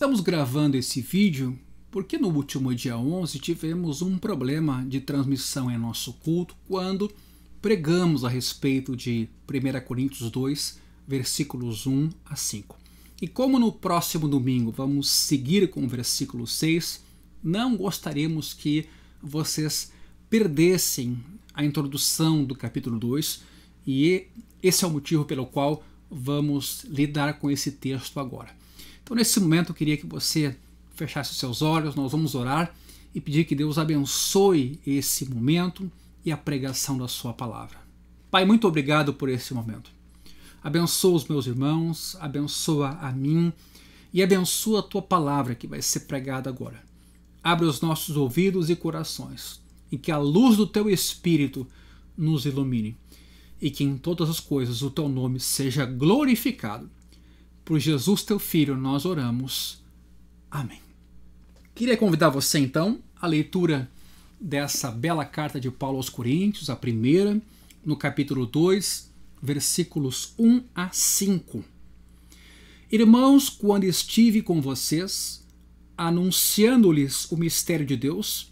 Estamos gravando esse vídeo porque no último dia 11 tivemos um problema de transmissão em nosso culto quando pregamos a respeito de 1 Coríntios 2, versículos 1 a 5. E como no próximo domingo vamos seguir com o versículo 6, não gostaríamos que vocês perdessem a introdução do capítulo 2, e esse é o motivo pelo qual vamos lidar com esse texto agora. Então, nesse momento, eu queria que você fechasse os seus olhos, nós vamos orar e pedir que Deus abençoe esse momento e a pregação da sua palavra. Pai, muito obrigado por esse momento. Abençoa os meus irmãos, abençoa a mim e abençoa a tua palavra que vai ser pregada agora. Abre os nossos ouvidos e corações e que a luz do teu Espírito nos ilumine e que em todas as coisas o teu nome seja glorificado. Por Jesus teu Filho nós oramos. Amém. Queria convidar você então à leitura dessa bela carta de Paulo aos Coríntios, a primeira, no capítulo 2, versículos 1 a 5. Irmãos, quando estive com vocês, anunciando-lhes o mistério de Deus,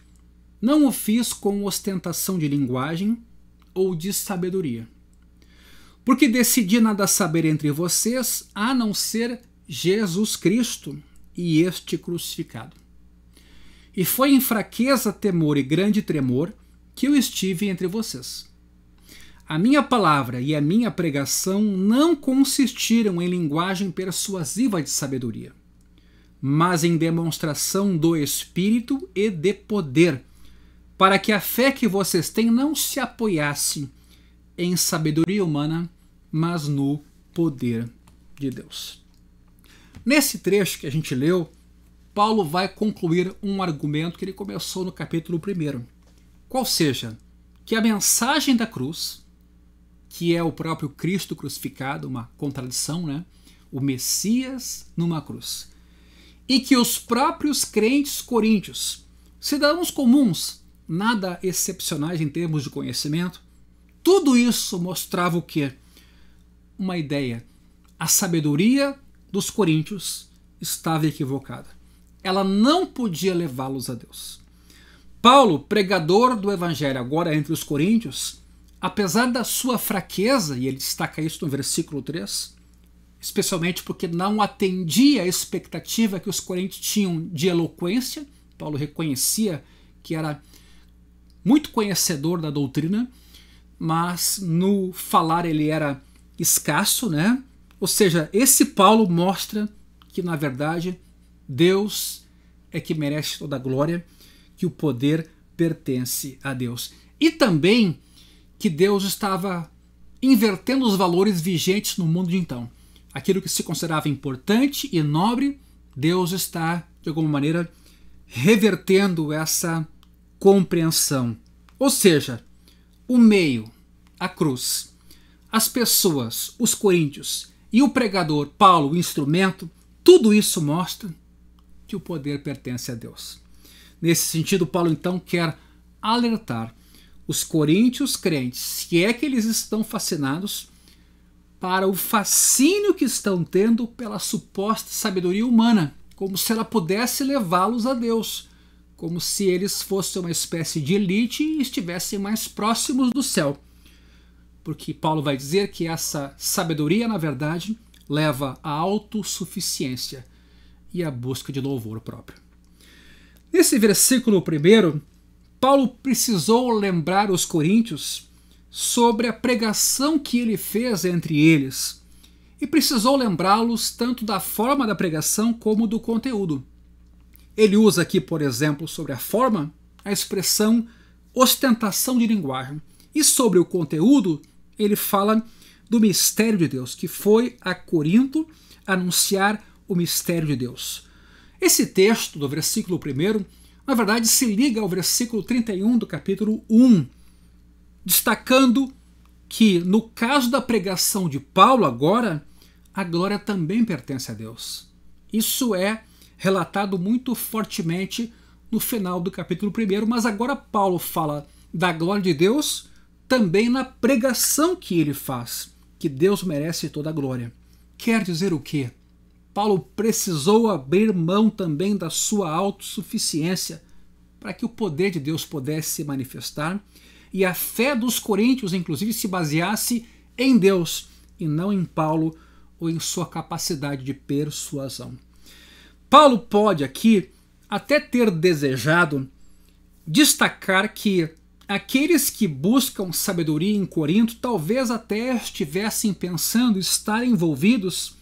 não o fiz com ostentação de linguagem ou de sabedoria, porque decidi nada saber entre vocês a não ser Jesus Cristo e este crucificado. E foi em fraqueza, temor e grande tremor que eu estive entre vocês. A minha palavra e a minha pregação não consistiram em linguagem persuasiva de sabedoria, mas em demonstração do Espírito e de poder, para que a fé que vocês têm não se apoiasse em sabedoria humana, mas no poder de Deus. Nesse trecho que a gente leu, Paulo vai concluir um argumento que ele começou no capítulo 1, qual seja, que a mensagem da cruz, que é o próprio Cristo crucificado, uma contradição, né? O Messias numa cruz, e que os próprios crentes coríntios, cidadãos comuns, nada excepcionais em termos de conhecimento, tudo isso mostrava o quê? Uma ideia. A sabedoria dos coríntios estava equivocada. Ela não podia levá-los a Deus. Paulo, pregador do evangelho agora entre os coríntios, apesar da sua fraqueza, e ele destaca isso no versículo 3, especialmente porque não atendia a expectativa que os coríntios tinham de eloquência, Paulo reconhecia que era muito conhecedor da doutrina, mas no falar ele era escasso, né? Ou seja, esse Paulo mostra que, na verdade, Deus é que merece toda a glória, que o poder pertence a Deus. E também que Deus estava invertendo os valores vigentes no mundo de então. Aquilo que se considerava importante e nobre, Deus está, de alguma maneira, revertendo essa compreensão. Ou seja, o meio, a cruz, as pessoas, os coríntios e o pregador, Paulo, o instrumento, tudo isso mostra que o poder pertence a Deus. Nesse sentido, Paulo então quer alertar os coríntios crentes, se é que eles estão fascinados, para o fascínio que estão tendo pela suposta sabedoria humana, como se ela pudesse levá-los a Deus, como se eles fossem uma espécie de elite e estivessem mais próximos do céu. Porque Paulo vai dizer que essa sabedoria, na verdade, leva à autossuficiência e à busca de louvor próprio. Nesse versículo 1, Paulo precisou lembrar os coríntios sobre a pregação que ele fez entre eles e precisou lembrá-los tanto da forma da pregação como do conteúdo. Ele usa aqui, por exemplo, sobre a forma, a expressão ostentação de linguagem, e sobre o conteúdo ele fala do mistério de Deus, que foi a Corinto anunciar o mistério de Deus. Esse texto do versículo 1, na verdade, se liga ao versículo 31 do capítulo 1, destacando que, no caso da pregação de Paulo agora, a glória também pertence a Deus. Isso é relatado muito fortemente no final do capítulo 1, mas agora Paulo fala da glória de Deus também na pregação que ele faz, que Deus merece toda a glória. Quer dizer o quê? Paulo precisou abrir mão também da sua autossuficiência para que o poder de Deus pudesse se manifestar e a fé dos coríntios, inclusive, se baseasse em Deus e não em Paulo ou em sua capacidade de persuasão. Paulo pode aqui até ter desejado destacar que aqueles que buscam sabedoria em Corinto talvez até estivessem pensando estar envolvidos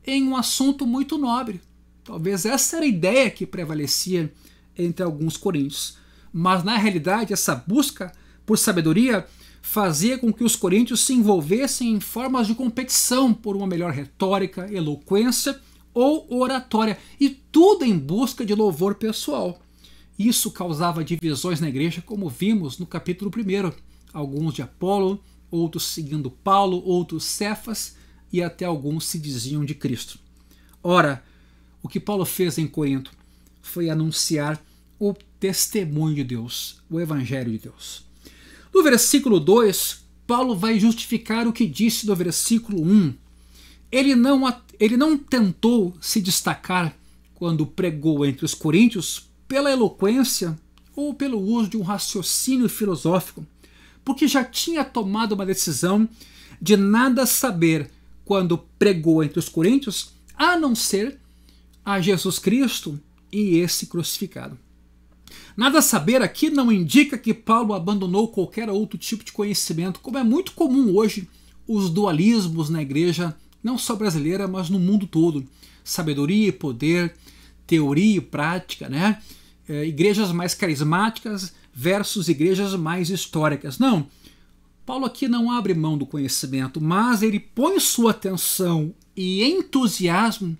em um assunto muito nobre. Talvez essa era a ideia que prevalecia entre alguns coríntios. Mas na realidade essa busca por sabedoria fazia com que os coríntios se envolvessem em formas de competição por uma melhor retórica, eloquência ou oratória, e tudo em busca de louvor pessoal. Isso causava divisões na igreja, como vimos no capítulo 1. Alguns de Apolo, outros seguindo Paulo, outros Cefas, e até alguns se diziam de Cristo. Ora, o que Paulo fez em Corinto foi anunciar o testemunho de Deus, o Evangelho de Deus. No versículo 2, Paulo vai justificar o que disse no versículo 1. Ele não tentou se destacar quando pregou entre os coríntios pela eloquência ou pelo uso de um raciocínio filosófico, porque já tinha tomado uma decisão de nada saber quando pregou entre os coríntios, a não ser a Jesus Cristo e esse crucificado. Nada saber aqui não indica que Paulo abandonou qualquer outro tipo de conhecimento, como é muito comum hoje os dualismos na igreja, não só brasileira, mas no mundo todo. Sabedoria e poder, teoria e prática, né? Igrejas mais carismáticas versus igrejas mais históricas. Não, Paulo aqui não abre mão do conhecimento, mas ele põe sua atenção e entusiasmo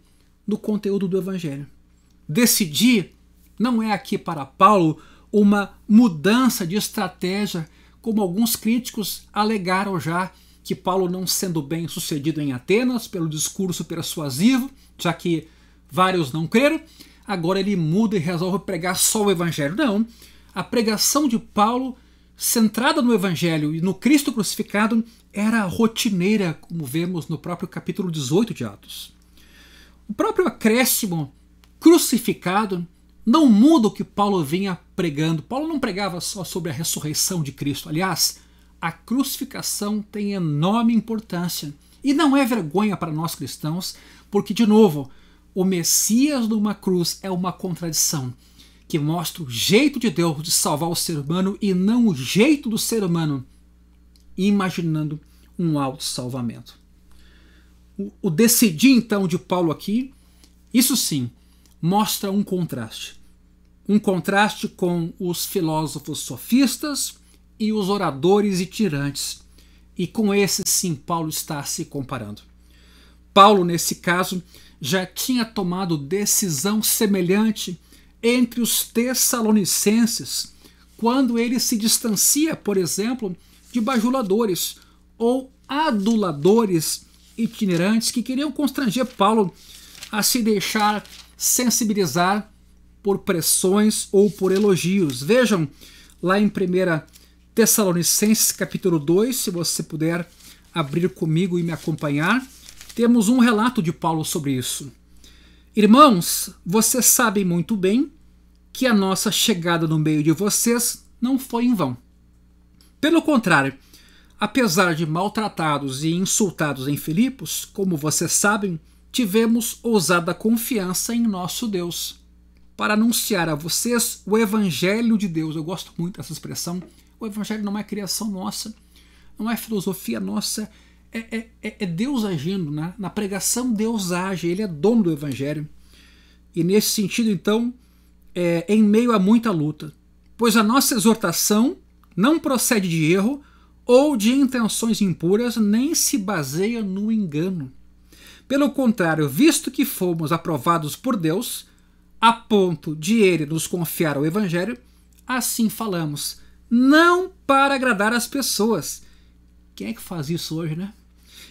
no conteúdo do Evangelho. Decidir não é aqui para Paulo uma mudança de estratégia, como alguns críticos alegaram já, que Paulo, não sendo bem sucedido em Atenas pelo discurso persuasivo, já que vários não creram, agora ele muda e resolve pregar só o Evangelho. Não, a pregação de Paulo, centrada no Evangelho e no Cristo crucificado, era rotineira, como vemos no próprio capítulo 18 de Atos. O próprio acréscimo crucificado não muda o que Paulo vinha pregando. Paulo não pregava só sobre a ressurreição de Cristo. Aliás, a crucificação tem enorme importância. E não é vergonha para nós cristãos, porque, de novo, o Messias numa cruz é uma contradição que mostra o jeito de Deus de salvar o ser humano e não o jeito do ser humano imaginando um autossalvamento. O decidir, então, de Paulo aqui, isso sim, mostra um contraste. Um contraste com os filósofos sofistas e os oradores itinerantes. E com esses, sim, Paulo está se comparando. Paulo, nesse caso, já tinha tomado decisão semelhante entre os tessalonicenses, quando ele se distancia, por exemplo, de bajuladores ou aduladores itinerantes que queriam constranger Paulo a se deixar sensibilizar por pressões ou por elogios. Vejam lá em 1 Tessalonicenses capítulo 2, se você puder abrir comigo e me acompanhar, temos um relato de Paulo sobre isso. Irmãos, vocês sabem muito bem que a nossa chegada no meio de vocês não foi em vão. Pelo contrário, apesar de maltratados e insultados em Filipos, como vocês sabem, tivemos ousada confiança em nosso Deus, para anunciar a vocês o Evangelho de Deus. Eu gosto muito dessa expressão. O Evangelho não é criação nossa, não é filosofia nossa, é Deus agindo, né? Na pregação Deus age, Ele é dono do Evangelho. E nesse sentido, então, em meio a muita luta, pois a nossa exortação não procede de erro ou de intenções impuras, nem se baseia no engano. Pelo contrário, visto que fomos aprovados por Deus, a ponto de Ele nos confiar o Evangelho, assim falamos, não para agradar as pessoas. Quem é que faz isso hoje, né?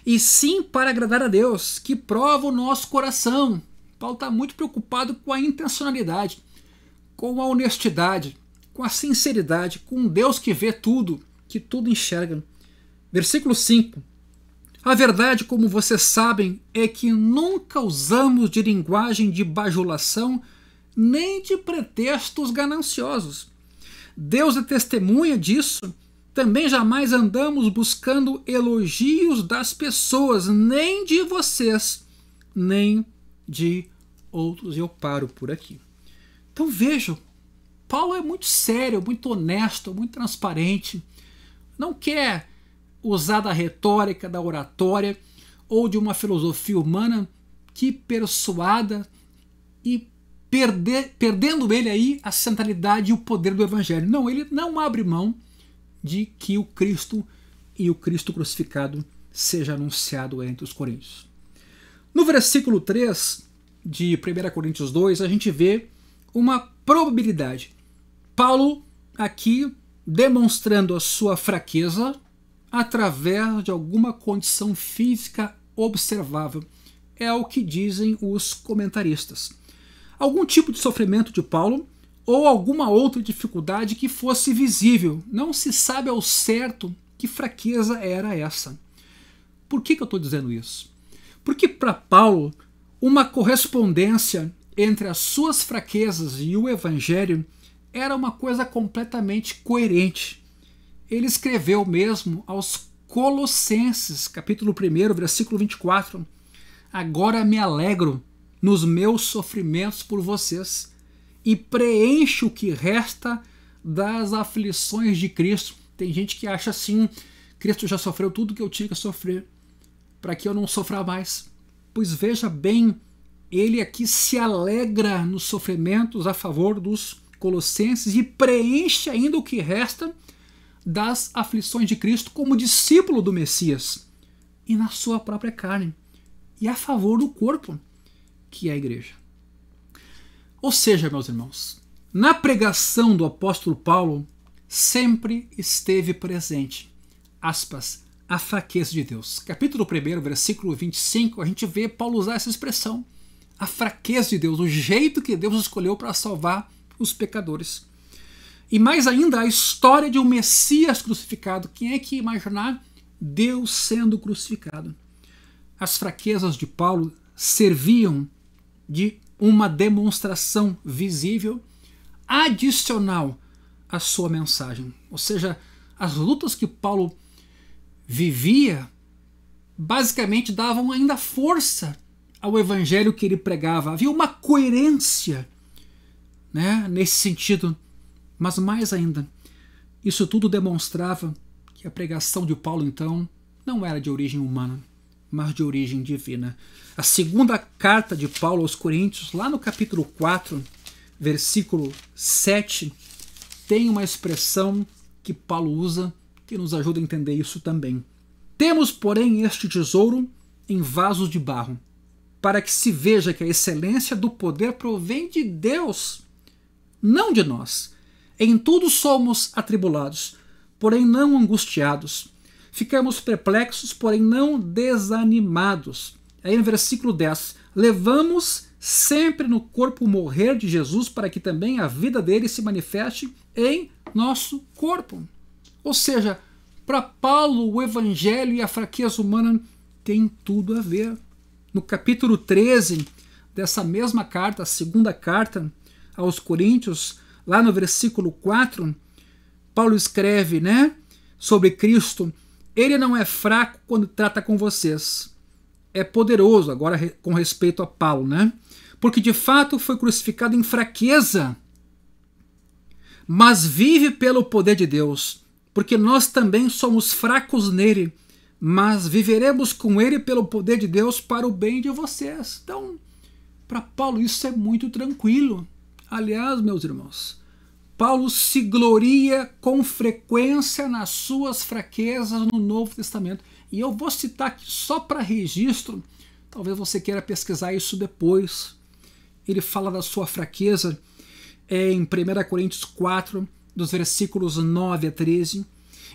E sim para agradar a Deus, que prova o nosso coração. Paulo está muito preocupado com a intencionalidade, com a honestidade, com a sinceridade, com um Deus que vê tudo, que tudo enxerga. Versículo 5. A verdade, como vocês sabem, é que nunca usamos de linguagem de bajulação nem de pretextos gananciosos. Deus é testemunha disso. Também jamais andamos buscando elogios das pessoas, nem de vocês, nem de outros. Eu paro por aqui. Então vejam, Paulo é muito sério, muito honesto, muito transparente. Não quer usar da retórica, da oratória ou de uma filosofia humana que persuada e perdendo ele aí a centralidade e o poder do evangelho. Não, ele não abre mão de que o Cristo e o Cristo crucificado seja anunciado entre os coríntios. No versículo 3 de 1 Coríntios 2, a gente vê uma probabilidade. Paulo aqui demonstrando a sua fraqueza através de alguma condição física observável. É o que dizem os comentaristas. Algum tipo de sofrimento de Paulo ou alguma outra dificuldade que fosse visível. Não se sabe ao certo que fraqueza era essa. Por que eu estou dizendo isso? Porque para Paulo, uma correspondência entre as suas fraquezas e o evangelho era uma coisa completamente coerente. Ele escreveu mesmo aos Colossenses, capítulo 1, versículo 24: agora me alegro nos meus sofrimentos por vocês e preencho o que resta das aflições de Cristo. Tem gente que acha assim, Cristo já sofreu tudo que eu tinha que sofrer, para que eu não sofra mais. Pois veja bem, ele aqui se alegra nos sofrimentos a favor dos colossenses e preenche ainda o que resta das aflições de Cristo como discípulo do Messias e na sua própria carne e a favor do corpo, que é a igreja. Ou seja, meus irmãos, na pregação do apóstolo Paulo sempre esteve presente, aspas, a fraqueza de Deus. Capítulo 1, versículo 25, a gente vê Paulo usar essa expressão, a fraqueza de Deus, o jeito que Deus escolheu para salvar os pecadores. E mais ainda, a história de um Messias crucificado. Quem é que ia imaginar Deus sendo crucificado? As fraquezas de Paulo serviam de uma demonstração visível adicional à sua mensagem. Ou seja, as lutas que Paulo vivia basicamente davam ainda força ao evangelho que ele pregava. Havia uma coerência, né, nesse sentido. Mas mais ainda, isso tudo demonstrava que a pregação de Paulo, então, não era de origem humana, mas de origem divina. A segunda carta de Paulo aos Coríntios, lá no capítulo 4, versículo 7, tem uma expressão que Paulo usa que nos ajuda a entender isso também. Temos, porém, este tesouro em vasos de barro, para que se veja que a excelência do poder provém de Deus, não de nós. Em tudo somos atribulados, porém não angustiados. Ficamos perplexos, porém não desanimados. Aí no versículo 10, levamos sempre no corpo o morrer de Jesus, para que também a vida dele se manifeste em nosso corpo. Ou seja, para Paulo, o evangelho e a fraqueza humana têm tudo a ver. No capítulo 13 dessa mesma carta, a segunda carta aos Coríntios, lá no versículo 4, Paulo escreve, né, sobre Cristo: ele não é fraco quando trata com vocês, é poderoso, agora com respeito a Paulo, né, porque de fato foi crucificado em fraqueza, mas vive pelo poder de Deus, porque nós também somos fracos nele, mas viveremos com ele pelo poder de Deus para o bem de vocês. Então, para Paulo isso é muito tranquilo. Aliás, meus irmãos, Paulo se gloria com frequência nas suas fraquezas no Novo Testamento. E eu vou citar aqui só para registro, talvez você queira pesquisar isso depois. Ele fala da sua fraqueza em 1 Coríntios 4, dos versículos 9 a 13.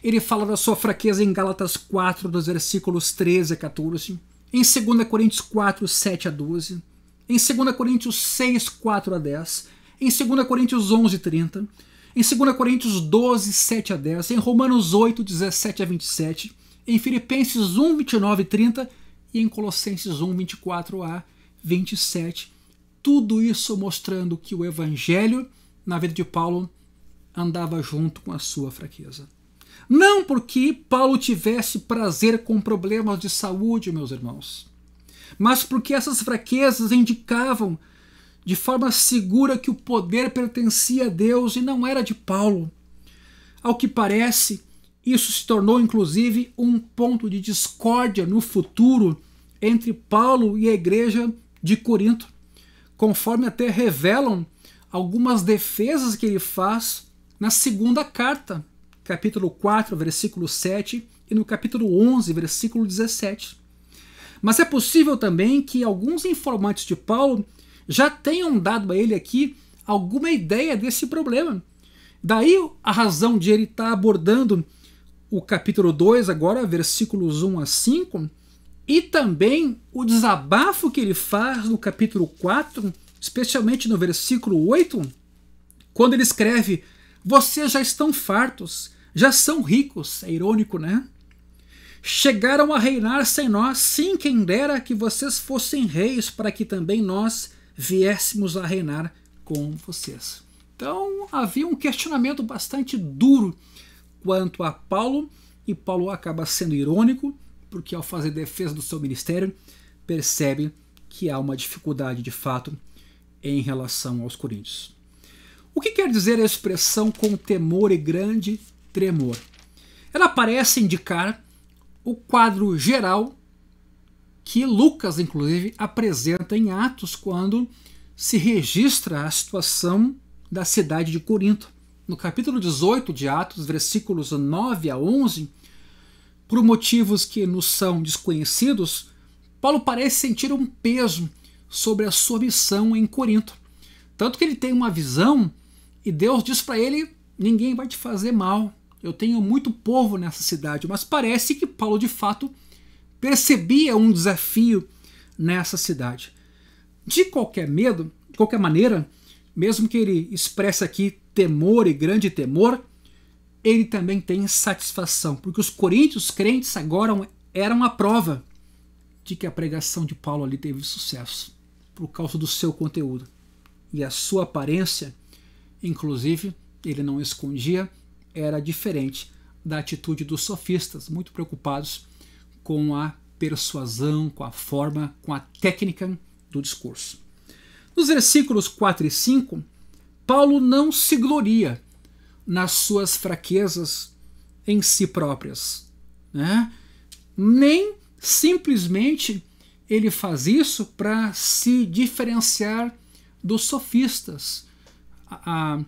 Ele fala da sua fraqueza em Gálatas 4, dos versículos 13 a 14. Em 2 Coríntios 4, 7 a 12. Em 2 Coríntios 6, 4 a 10. Em 2 Coríntios 11, 30, em 2 Coríntios 12, 7 a 10, em Romanos 8, 17 a 27, em Filipenses 1, 29 e 30 e em Colossenses 1, 24 a 27. Tudo isso mostrando que o evangelho, na vida de Paulo, andava junto com a sua fraqueza. Não porque Paulo tivesse prazer com problemas de saúde, meus irmãos, mas porque essas fraquezas indicavam de forma segura que o poder pertencia a Deus e não era de Paulo. Ao que parece, isso se tornou inclusive um ponto de discórdia no futuro entre Paulo e a igreja de Corinto, conforme até revelam algumas defesas que ele faz na segunda carta, capítulo 4, versículo 7, e no capítulo 11, versículo 17. Mas é possível também que alguns informantes de Paulo já tenham dado a ele aqui alguma ideia desse problema. Daí a razão de ele estar abordando o capítulo 2 agora, versículos 1 a 5, e também o desabafo que ele faz no capítulo 4, especialmente no versículo 8, quando ele escreve: vocês já estão fartos, já são ricos. É irônico, né? Chegaram a reinar sem nós, sim, quem dera que vocês fossem reis, para que também nós viéssemos a reinar com vocês. Então havia um questionamento bastante duro quanto a Paulo, e Paulo acaba sendo irônico, porque ao fazer defesa do seu ministério, percebe que há uma dificuldade de fato em relação aos coríntios. O que quer dizer a expressão com temor e grande tremor? Ela parece indicar o quadro geral que Lucas, inclusive, apresenta em Atos quando se registra a situação da cidade de Corinto. No capítulo 18 de Atos, versículos 9 a 11, por motivos que nos são desconhecidos, Paulo parece sentir um peso sobre a sua missão em Corinto. Tanto que ele tem uma visão e Deus diz para ele: ninguém vai te fazer mal, eu tenho muito povo nessa cidade. Mas parece que Paulo de fato percebia um desafio nessa cidade. De qualquer maneira, mesmo que ele expresse aqui temor e grande temor, ele também tem satisfação, porque os coríntios crentes agora eram a prova de que a pregação de Paulo ali teve sucesso, por causa do seu conteúdo. E a sua aparência, inclusive, ele não escondia, era diferente da atitude dos sofistas, muito preocupados com a persuasão, com a forma, com a técnica do discurso. Nos versículos 4 e 5, Paulo não se gloria nas suas fraquezas em si próprias, né? Nem simplesmente ele faz isso para se diferenciar dos sofistas. A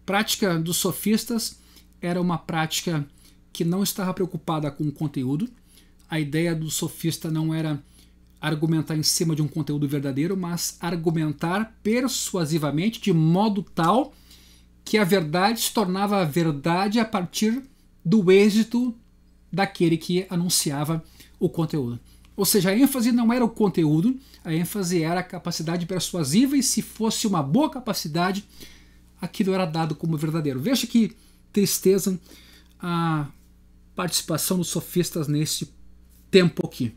prática dos sofistas era uma prática que não estava preocupada com o conteúdo. A ideia do sofista não era argumentar em cima de um conteúdo verdadeiro, mas argumentar persuasivamente de modo tal que a verdade se tornava a verdade a partir do êxito daquele que anunciava o conteúdo. Ou seja, a ênfase não era o conteúdo, a ênfase era a capacidade persuasiva, e se fosse uma boa capacidade, aquilo era dado como verdadeiro. Veja que tristeza a participação dos sofistas nesse tempo aqui.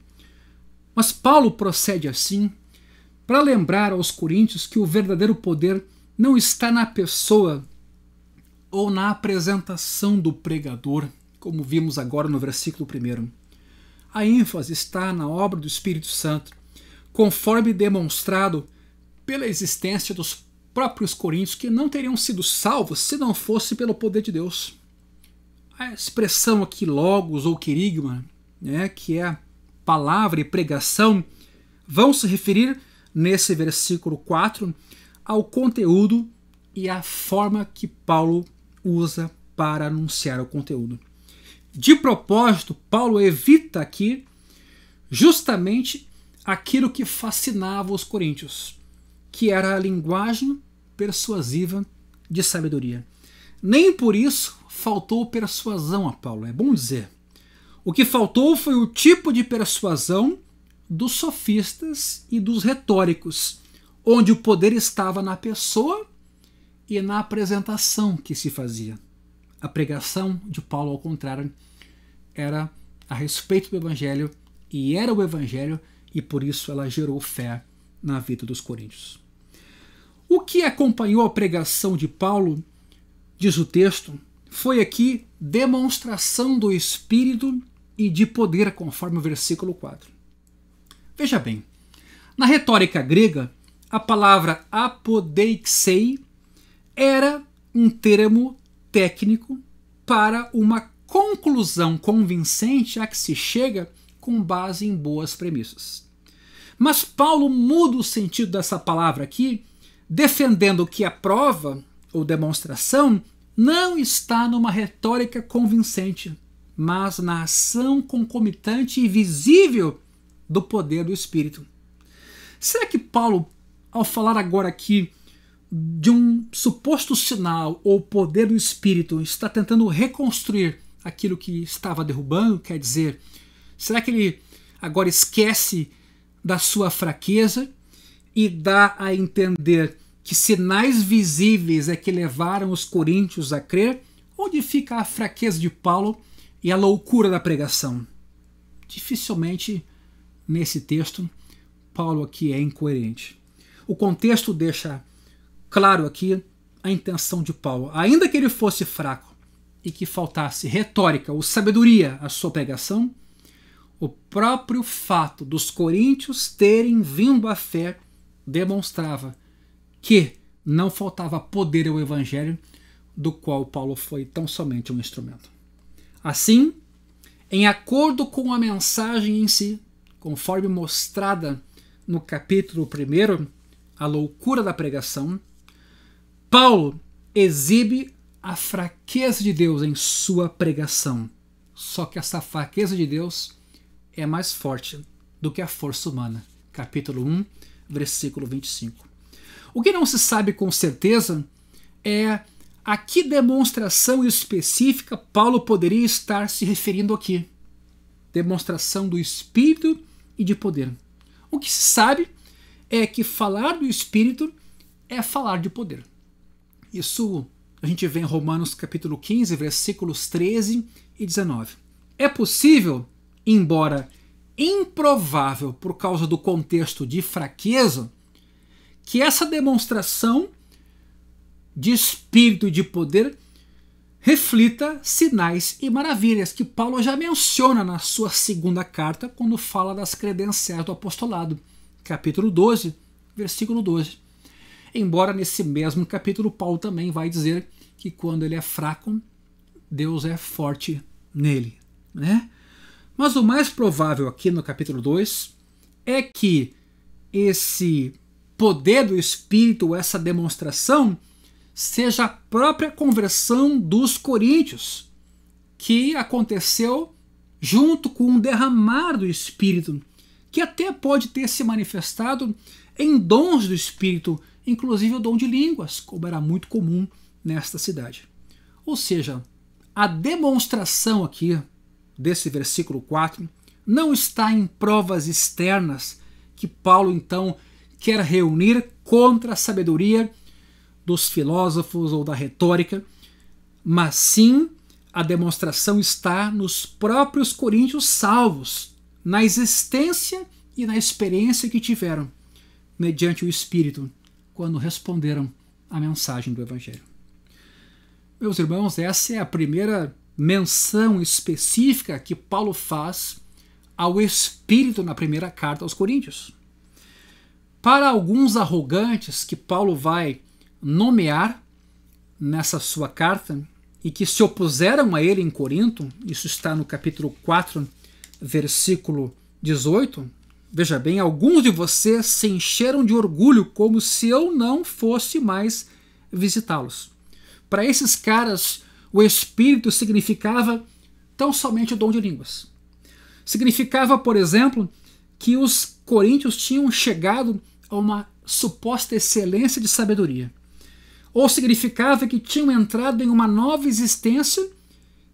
Mas Paulo procede assim para lembrar aos coríntios que o verdadeiro poder não está na pessoa ou na apresentação do pregador, como vimos agora no versículo 1. A ênfase está na obra do Espírito Santo, conforme demonstrado pela existência dos próprios coríntios, que não teriam sido salvos se não fosse pelo poder de Deus. A expressão aqui logos ou querigma, né, que é palavra e pregação, vão se referir nesse versículo 4 ao conteúdo e à forma que Paulo usa para anunciar o conteúdo. De propósito, Paulo evita aqui justamente aquilo que fascinava os coríntios, que era a linguagem persuasiva de sabedoria. Nem por isso faltou persuasão a Paulo, é bom dizer. O que faltou foi o tipo de persuasão dos sofistas e dos retóricos, onde o poder estava na pessoa e na apresentação que se fazia. A pregação de Paulo, ao contrário, era a respeito do Evangelho e era o Evangelho, e por isso ela gerou fé na vida dos coríntios. O que acompanhou a pregação de Paulo, diz o texto, foi aqui demonstração do Espírito e de poder, conforme o versículo 4. Veja bem, na retórica grega, a palavra apodeixei era um termo técnico para uma conclusão convincente a que se chega com base em boas premissas. Mas Paulo muda o sentido dessa palavra aqui, defendendo que a prova ou demonstração não está numa retórica convincente, mas na ação concomitante e visível do poder do Espírito. Será que Paulo, ao falar agora aqui de um suposto sinal ou poder do Espírito, está tentando reconstruir aquilo que estava derrubando? Quer dizer, será que ele agora esquece da sua fraqueza e dá a entender que sinais visíveis é que levaram os coríntios a crer? Onde fica a fraqueza de Paulo e a loucura da pregação? Dificilmente nesse texto Paulo aqui é incoerente. O contexto deixa claro aqui a intenção de Paulo. Ainda que ele fosse fraco e que faltasse retórica ou sabedoria à sua pregação, o próprio fato dos coríntios terem vindo à fé demonstrava que não faltava poder ao Evangelho, do qual Paulo foi tão somente um instrumento. Assim, em acordo com a mensagem em si, conforme mostrada no capítulo 1, a loucura da pregação, Paulo exibe a fraqueza de Deus em sua pregação. Só que essa fraqueza de Deus é mais forte do que a força humana. Capítulo 1, versículo 25. O que não se sabe com certeza é a que demonstração específica Paulo poderia estar se referindo aqui. Demonstração do Espírito e de poder. O que se sabe é que falar do Espírito é falar de poder. Isso a gente vê em Romanos capítulo 15, versículos 13 e 19. É possível, embora improvável por causa do contexto de fraqueza, que essa demonstração de espírito e de poder reflita sinais e maravilhas que Paulo já menciona na sua segunda carta, quando fala das credenciais do apostolado, capítulo 12, versículo 12. Embora nesse mesmo capítulo Paulo também vai dizer que quando ele é fraco, Deus é forte nele, né? Mas o mais provável aqui no capítulo 2 é que esse poder do Espírito, essa demonstração, seja a própria conversão dos coríntios, que aconteceu junto com o derramar do Espírito, que até pode ter se manifestado em dons do Espírito, inclusive o dom de línguas, como era muito comum nesta cidade. Ou seja, a demonstração aqui desse versículo 4 não está em provas externas que Paulo então quer reunir contra a sabedoria dos filósofos ou da retórica, mas sim a demonstração está nos próprios coríntios salvos, na existência e na experiência que tiveram mediante o Espírito quando responderam à mensagem do Evangelho. Meus irmãos, essa é a primeira menção específica que Paulo faz ao Espírito na primeira carta aos Coríntios. Para alguns arrogantes que Paulo vai nomear nessa sua carta e que se opuseram a ele em Corinto, isso está no capítulo 4, versículo 18, veja bem, alguns de vocês se encheram de orgulho como se eu não fosse mais visitá-los. Para esses caras, o Espírito significava tão somente o dom de línguas. Significava, por exemplo, que os coríntios tinham chegado a uma suposta excelência de sabedoria. Ou significava que tinham entrado em uma nova existência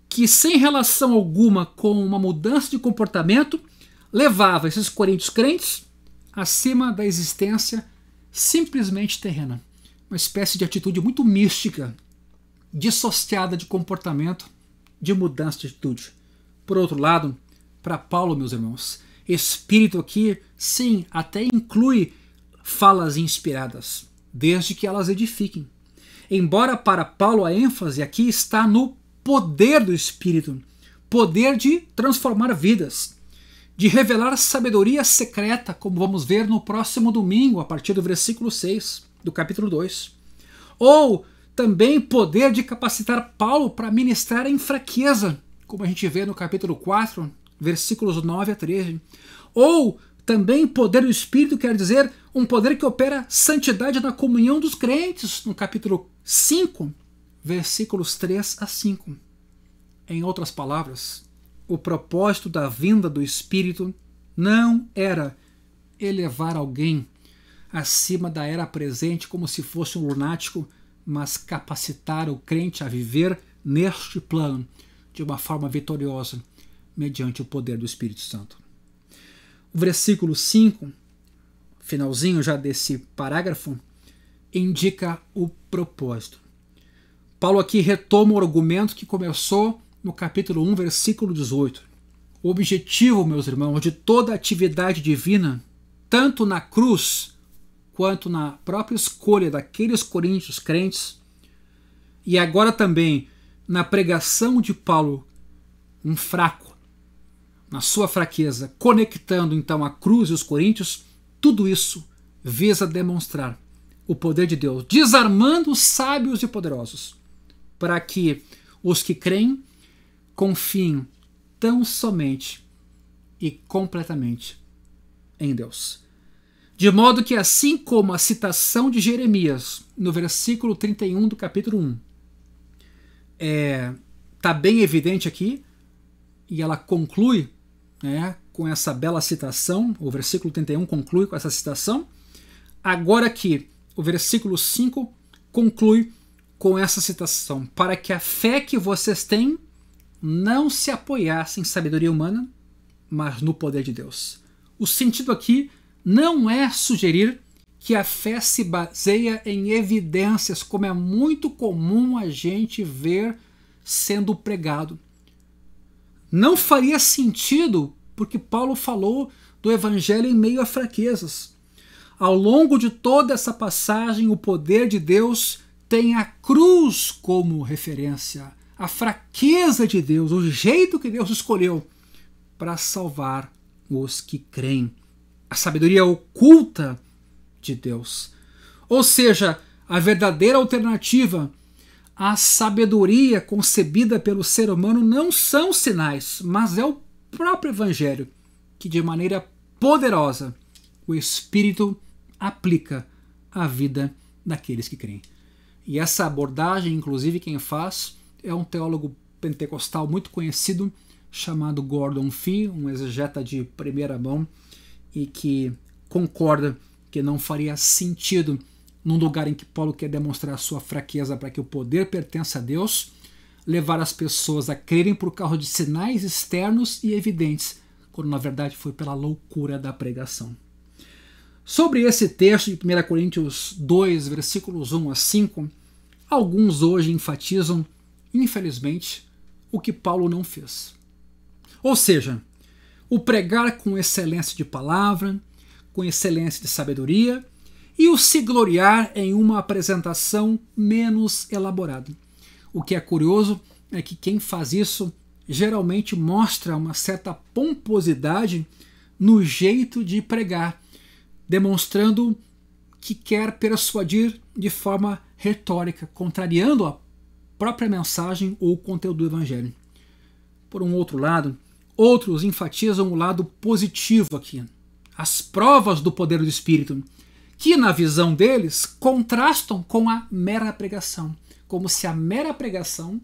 que, sem relação alguma com uma mudança de comportamento, levava esses coríntios crentes acima da existência simplesmente terrena. Uma espécie de atitude muito mística, dissociada de comportamento, de mudança de atitude. Por outro lado, para Paulo, meus irmãos. Espírito aqui, sim, até inclui falas inspiradas, desde que elas edifiquem. Embora para Paulo a ênfase aqui está no poder do Espírito, poder de transformar vidas, de revelar sabedoria secreta, como vamos ver no próximo domingo, a partir do versículo 6 do capítulo 2. Ou também poder de capacitar Paulo para ministrar em fraqueza, como a gente vê no capítulo 4, versículos 9 a 13. Ou também poder do Espírito quer dizer um poder que opera santidade na comunhão dos crentes, no capítulo 5, versículos 3 a 5. Em outras palavras, o propósito da vinda do Espírito não era elevar alguém acima da era presente como se fosse um lunático, mas capacitar o crente a viver neste plano de uma forma vitoriosa, mediante o poder do Espírito Santo. O versículo 5, finalzinho já desse parágrafo, indica o propósito. Paulo aqui retoma o argumento que começou no capítulo 1, versículo 18. O objetivo, meus irmãos, de toda a atividade divina, tanto na cruz quanto na própria escolha daqueles coríntios crentes, e agora também na pregação de Paulo, um fraco, na sua fraqueza, conectando então a cruz e os coríntios, tudo isso visa demonstrar o poder de Deus, desarmando os sábios e poderosos, para que os que creem confiem tão somente e completamente em Deus. De modo que, assim como a citação de Jeremias, no versículo 31 do capítulo 1, está bem evidente aqui, e ela conclui com essa bela citação, o versículo 31 conclui com essa citação, agora aqui, o versículo 5 conclui com essa citação, para que a fé que vocês têm não se apoiasse em sabedoria humana, mas no poder de Deus. O sentido aqui não é sugerir que a fé se baseia em evidências, como é muito comum a gente ver sendo pregado. Não faria sentido, porque Paulo falou do evangelho em meio a fraquezas. Ao longo de toda essa passagem, o poder de Deus tem a cruz como referência, a fraqueza de Deus, o jeito que Deus escolheu para salvar os que creem. A sabedoria oculta de Deus. Ou seja, a verdadeira alternativa à sabedoria concebida pelo ser humano não são sinais, mas é o próprio Evangelho que, de maneira poderosa, o Espírito aplica à vida daqueles que creem. E essa abordagem, inclusive, quem faz é um teólogo pentecostal muito conhecido chamado Gordon Fee, um exegeta de primeira mão, e que concorda que não faria sentido, num lugar em que Paulo quer demonstrar a sua fraqueza para que o poder pertença a Deus, levar as pessoas a crerem por causa de sinais externos e evidentes, quando na verdade foi pela loucura da pregação. Sobre esse texto de 1 Coríntios 2, versículos 1 a 5, alguns hoje enfatizam, infelizmente, o que Paulo não fez. Ou seja, o pregar com excelência de palavra, com excelência de sabedoria, e o se gloriar em uma apresentação menos elaborada. O que é curioso é que quem faz isso geralmente mostra uma certa pomposidade no jeito de pregar, demonstrando que quer persuadir de forma retórica, contrariando a própria mensagem ou o conteúdo do evangelho. Por um outro lado, outros enfatizam o lado positivo aqui, as provas do poder do Espírito, que na visão deles contrastam com a mera pregação, como se a mera pregação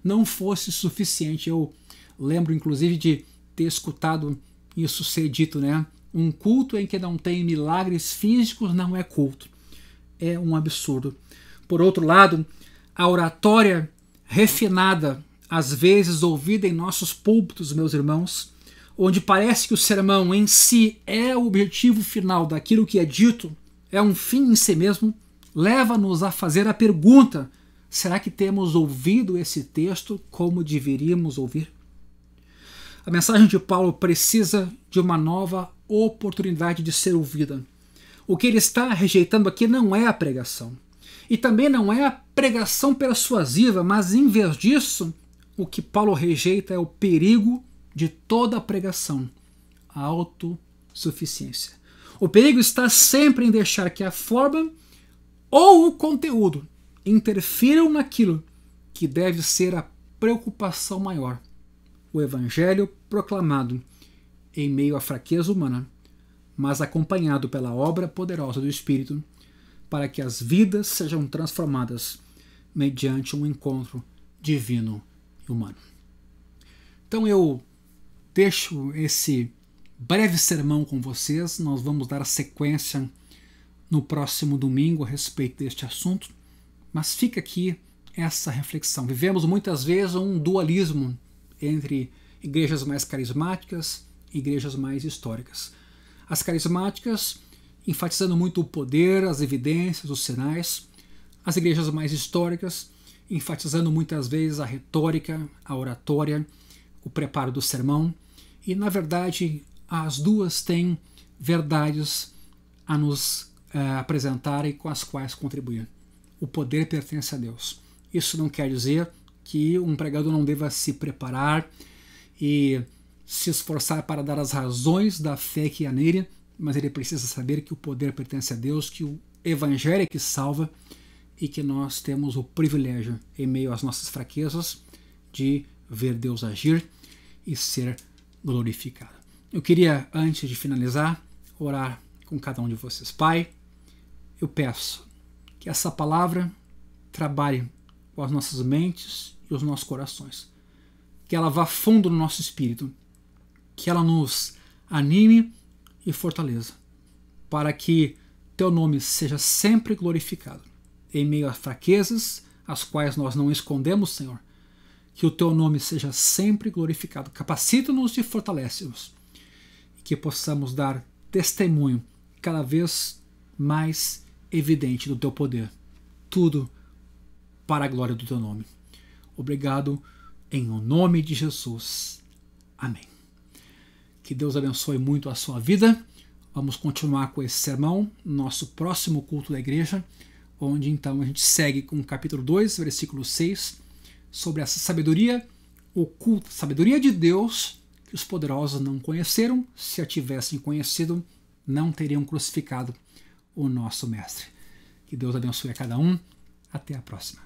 não fosse suficiente. Eu lembro inclusive de ter escutado isso ser dito, um culto em que não tem milagres físicos não é culto. É um absurdo. Por outro lado, a oratória refinada, às vezes ouvida em nossos púlpitos, meus irmãos, onde parece que o sermão em si é o objetivo final daquilo que é dito, é um fim em si mesmo, leva-nos a fazer a pergunta: será que temos ouvido esse texto como deveríamos ouvir? A mensagem de Paulo precisa de uma nova oportunidade de ser ouvida. O que ele está rejeitando aqui não é a pregação. E também não é a pregação persuasiva, mas em vez disso, o que Paulo rejeita é o perigo de toda a pregação, a autossuficiência. O perigo está sempre em deixar que a forma ou o conteúdo interfiram naquilo que deve ser a preocupação maior. O evangelho proclamado em meio à fraqueza humana, mas acompanhado pela obra poderosa do Espírito, para que as vidas sejam transformadas mediante um encontro divino e humano. Então eu deixo esse breve sermão com vocês. Nós vamos dar a sequência no próximo domingo a respeito deste assunto, mas fica aqui essa reflexão. Vivemos muitas vezes um dualismo entre igrejas mais carismáticas e igrejas mais históricas. As carismáticas enfatizando muito o poder, as evidências, os sinais. As igrejas mais históricas enfatizando muitas vezes a retórica, a oratória, o preparo do sermão. E, na verdade, as duas têm verdades a nos apresentar e com as quais contribuir. O poder pertence a Deus. Isso não quer dizer que um pregador não deva se preparar e se esforçar para dar as razões da fé que há nele, mas ele precisa saber que o poder pertence a Deus, que o evangelho é que salva e que nós temos o privilégio, em meio às nossas fraquezas, de ver Deus agir e ser glorificado. Eu queria, antes de finalizar, orar com cada um de vocês. Pai, eu peço que essa palavra trabalhe com as nossas mentes e os nossos corações, que ela vá fundo no nosso espírito, que ela nos anime e fortaleça, para que teu nome seja sempre glorificado, em meio a fraquezas, as quais nós não escondemos, Senhor, que o teu nome seja sempre glorificado. Capacita-nos e fortalece-nos, e que possamos dar testemunho cada vez mais evidente do teu poder, tudo para a glória do teu nome. Obrigado, em nome de Jesus. Amém. Que Deus abençoe muito a sua vida. Vamos continuar com esse sermão no nosso próximo culto da igreja, onde então a gente segue com o capítulo 2, versículo 6, sobre essa sabedoria oculta, sabedoria de Deus, que os poderosos não conheceram. Se a tivessem conhecido, não teriam crucificado o nosso Mestre. Que Deus abençoe a cada um. Até a próxima.